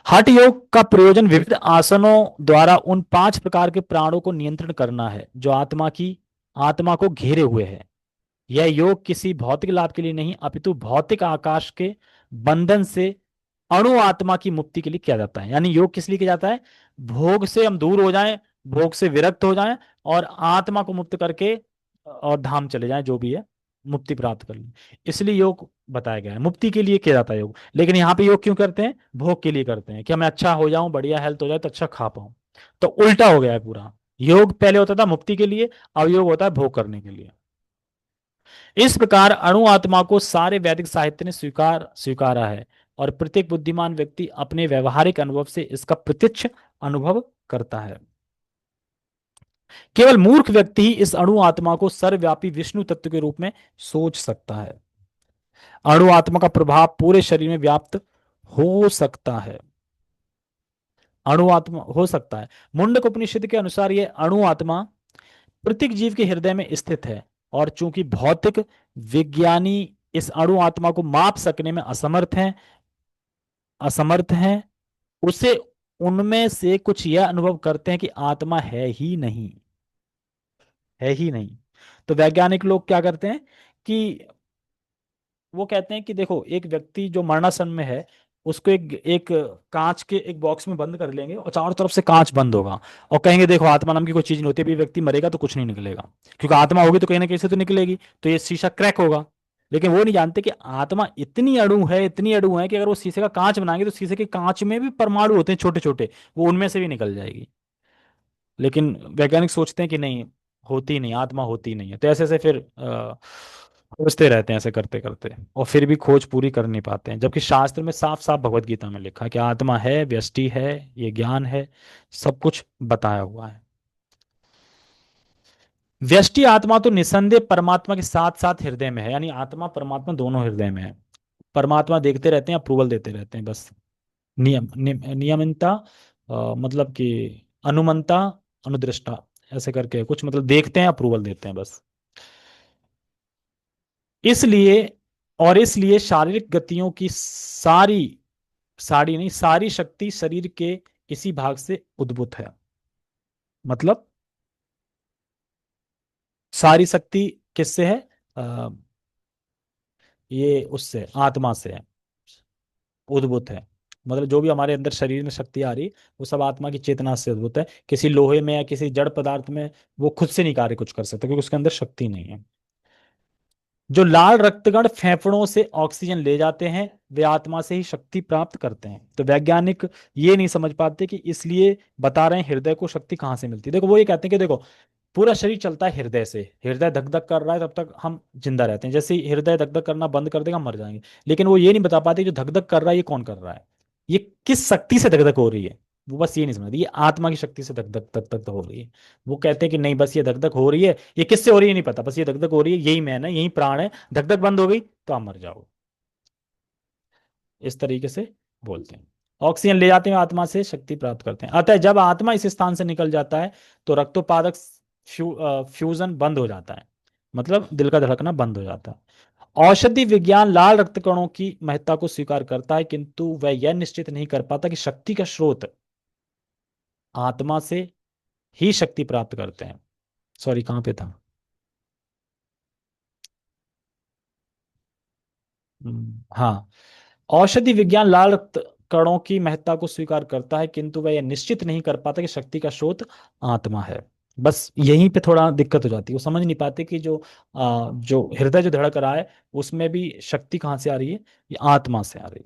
हठ योग का प्रयोजन विविध आसनों द्वारा उन 5 प्रकार के प्राणों को नियंत्रण करना है जो आत्मा को घेरे हुए है। यह योग किसी भौतिक लाभ के लिए नहीं अपितु भौतिक आकाश के बंधन से अणु आत्मा की मुक्ति के लिए किया जाता है। यानी योग किस लिए किया जाता है? भोग से हम दूर हो जाएं, भोग से विरक्त हो जाएं और आत्मा को मुक्त करके और धाम चले जाएं, जो भी है मुक्ति प्राप्त कर लें। इसलिए योग बताया गया है, मुक्ति के लिए किया जाता है योग। लेकिन यहाँ पे योग क्यों करते हैं? भोग के लिए करते हैं कि मैं अच्छा हो जाऊं, बढ़िया हेल्थ हो जाए तो अच्छा खा पाऊं। तो उल्टा हो गया है पूरा। योग पहले होता था मुक्ति के लिए, अब योग होता है भोग करने के लिए। इस प्रकार अणु आत्मा को सारे वैदिक साहित्य ने स्वीकारा है और प्रत्येक बुद्धिमान व्यक्ति अपने व्यवहारिक अनुभव से इसका प्रत्यक्ष अनुभव करता है। केवल मूर्ख व्यक्ति ही इस अणु आत्मा को सर्वव्यापी विष्णु तत्व के रूप में सोच सकता है। अणु आत्मा का प्रभाव पूरे शरीर में व्याप्त हो सकता है। अणु आत्मा हो सकता है। मुंडक उपनिषद के अनुसार यह अणु आत्मा प्रत्येक जीव के हृदय में स्थित है और चूंकि भौतिक विज्ञानी इस अणु आत्मा को माप सकने में असमर्थ हैं, उसे उनमें से कुछ यह अनुभव करते हैं कि आत्मा है ही नहीं। तो वैज्ञानिक लोग क्या करते हैं कि वो कहते हैं कि देखो, एक व्यक्ति जो मरणासन में है उसको एक एक कांच के एक बॉक्स में बंद कर लेंगे और चारों तरफ से कांच बंद होगा और कहेंगे देखो आत्मा नाम की कोई चीज नहीं होती, अभी व्यक्ति मरेगा तो कुछ नहीं निकलेगा, क्योंकि आत्मा होगी तो कहीं ना कहीं से तो निकलेगी, तो ये शीशा क्रैक होगा। लेकिन वो नहीं जानते कि आत्मा इतनी अणु है कि अगर वो शीशे का कांच बनाएंगे तो शीशे के कांच में भी परमाणु होते हैं छोटे छोटे, वो उनमें से भी निकल जाएगी। लेकिन वैज्ञानिक सोचते हैं कि नहीं, होती नहीं, आत्मा होती नहीं है। तो ऐसे ऐसे फिर खोजते रहते हैं ऐसे करते करते, और फिर भी खोज पूरी कर नहीं पाते हैं, जबकि शास्त्र में साफ साफ भगवत गीता में लिखा है कि आत्मा है, व्यष्टि है, ये ज्ञान है, सब कुछ बताया हुआ है। व्यष्टि आत्मा तो निसंदेह परमात्मा के साथ साथ हृदय में है, यानी आत्मा परमात्मा दोनों हृदय में है। परमात्मा देखते रहते हैं, अप्रूवल देते रहते हैं बस। नियमितता, मतलब कि अनुमंता, अनुदृष्टा, ऐसे करके कुछ, मतलब देखते हैं, अप्रूवल देते हैं बस। इसलिए शारीरिक गतियों की सारी शक्ति शरीर के इसी भाग से उद्भूत है। मतलब सारी शक्ति किससे है? अ, ये उससे, आत्मा से है, उद्भूत है। मतलब जो भी हमारे अंदर शरीर में शक्ति आ रही वो सब आत्मा की चेतना से उद्भूत है। किसी लोहे में या किसी जड़ पदार्थ में वो खुद से नहीं कार्य कुछ कर सकता, क्योंकि उसके अंदर शक्ति नहीं है। जो लाल रक्तकण फेफड़ों से ऑक्सीजन ले जाते हैं वे आत्मा से ही शक्ति प्राप्त करते हैं। तो वैज्ञानिक ये नहीं समझ पाते कि इसलिए बता रहे हैं हृदय को शक्ति कहाँ से मिलती है। देखो, वो ये कहते हैं कि देखो, पूरा शरीर चलता है हृदय से, हृदय धक धक कर रहा है तब तक हम जिंदा रहते हैं, जैसे ही हृदय धक धक करना बंद कर देगा हम मर जाएंगे। लेकिन वो ये नहीं बता पाते जो धक धक कर रहा है ये कौन कर रहा है, ये किस शक्ति से धक धक हो रही है। वो बस ये नहीं समझते ये आत्मा की शक्ति से धक धक धक धक हो रही है। वो कहते हैं कि नहीं, बस ये धक धक हो रही है, ये किससे हो रही है नहीं पता, बस ये धक धक हो रही है, यही मैन है, यही प्राण है, धक धक बंद हो गई तो आप मर जाओगे। इस तरीके से बोलते हैं। ऑक्सीजन ले जाते हैं, आत्मा से शक्ति प्राप्त करते हैं। अतः जब आत्मा इस स्थान से निकल जाता है तो रक्तोत्पादक फ्यूजन बंद हो जाता है, मतलब दिल का धड़कना बंद हो जाता है। औषधि विज्ञान लाल रक्त कणों की महत्ता को स्वीकार करता है, किंतु वह यह निश्चित नहीं कर पाता कि शक्ति का स्रोत आत्मा से ही शक्ति प्राप्त करते हैं। सॉरी, कहां पे था? हाँ, औषधि विज्ञान लाल रक्त कणों की महत्ता को स्वीकार करता है, किंतु वह यह निश्चित नहीं कर पाता कि शक्ति का स्रोत आत्मा है। बस यहीं पे थोड़ा दिक्कत हो जाती है, वो समझ नहीं पाते कि जो हृदय जो धड़क रहा है उसमें भी शक्ति कहाँ से आ रही है, ये आत्मा से आ रही है।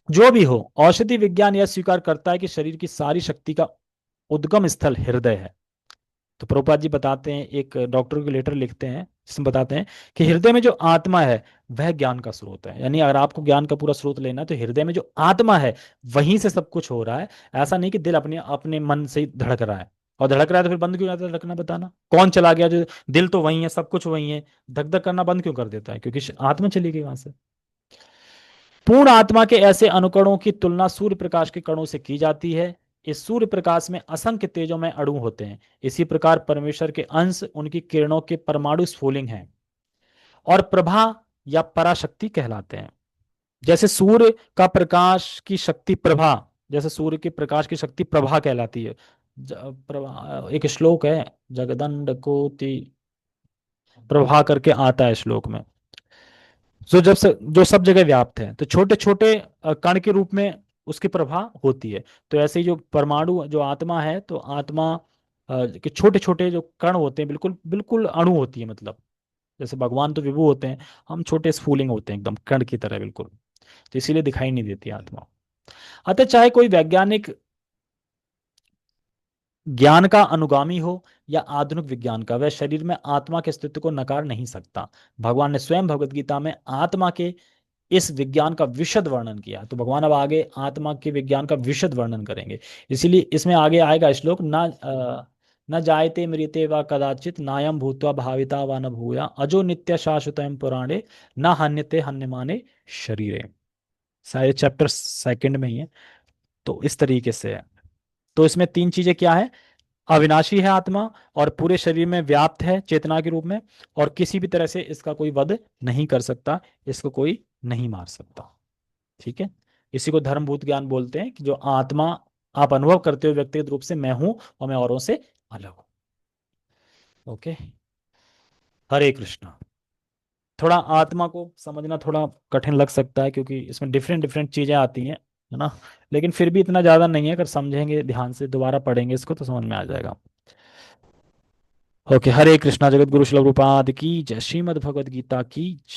जो भी हो, औषधि विज्ञान यह स्वीकार करता है कि शरीर की सारी शक्ति का उद्गम स्थल हृदय है। तो प्रभुपाद जी बताते हैं, एक डॉक्टर के लेटर लिखते हैं जिसमें बताते हैं कि हृदय में जो आत्मा है वह ज्ञान का स्रोत है। यानी अगर आपको ज्ञान का पूरा स्रोत लेना है तो हृदय में जो आत्मा है वहीं से सब कुछ हो रहा है। ऐसा नहीं कि दिल अपने अपने मन से ही धड़क रहा है, और धड़क रहा है तो फिर बंद क्यों जाता है धड़कना, बताना कौन चला गया? जो दिल तो वही है, सब कुछ वही है, धक धक करना बंद क्यों कर देता है? क्योंकि आत्मा चली गई वहां से। पूर्ण आत्मा के ऐसे अनुकणों की तुलना सूर्य प्रकाश के कणों से की जाती है। इस सूर्य प्रकाश में असंख्य तेजों में अणु होते हैं। इसी प्रकार परमेश्वर के अंश उनकी किरणों के परमाणु स्फुलिंग हैं और प्रभा या पराशक्ति कहलाते हैं। जैसे सूर्य का प्रकाश की शक्ति प्रभा, जैसे सूर्य के प्रकाश की शक्ति प्रभा कहलाती है। प्रभा एक श्लोक है, जगदंड कोटि प्रभा करके आता है श्लोक में, जो सब जगह व्याप्त है। तो छोटे छोटे कण के रूप में उसकी प्रभा होती है। तो ऐसे ही जो परमाणु जो आत्मा है, तो आत्मा के छोटे छोटे जो कण होते हैं, बिल्कुल बिल्कुल अणु होती है। मतलब जैसे भगवान तो विभु होते हैं, हम छोटे स्फुलिंग होते हैं एकदम कण की तरह बिल्कुल। तो इसीलिए दिखाई नहीं देती आत्मा। अतः चाहे कोई वैज्ञानिक ज्ञान का अनुगामी हो या आधुनिक विज्ञान का, वह शरीर में आत्मा के अस्तित्व को नकार नहीं सकता। भगवान ने स्वयं भगवत गीता में आत्मा के इस विज्ञान का विशद वर्णन किया। तो भगवान अब आगे आत्मा के विज्ञान का विशद वर्णन करेंगे। इसीलिए इसमें आगे आएगा श्लोक, न जायते मृते व कदाचित नायम भूत्वा भाविता व न भूया अजो नित्य शाश्वतम पुराणे न हन्यते हन्यमाने शरीरे। सारे चैप्टर सेकंड में ही है। तो इस तरीके से है। तो इसमें तीन चीजें क्या है? अविनाशी है आत्मा, और पूरे शरीर में व्याप्त है चेतना के रूप में, और किसी भी तरह से इसका कोई वध नहीं कर सकता, इसको कोई नहीं मार सकता। ठीक है। इसी को धर्मभूत ज्ञान बोलते हैं, कि जो आत्मा आप अनुभव करते हो व्यक्तिगत रूप से, मैं हूं और मैं औरों से अलग हूं। ओके। हरे कृष्णा। थोड़ा आत्मा को समझना थोड़ा कठिन लग सकता है, क्योंकि इसमें डिफरेंट डिफरेंट चीजें आती हैं, है ना। लेकिन फिर भी इतना ज्यादा नहीं है, अगर समझेंगे ध्यान से, दोबारा पढ़ेंगे इसको तो समझ में आ जाएगा। ओके। हरे कृष्णा। जगत गुरु श्रील प्रभुपाद की जय। श्रीमद् भगवद गीता की जय।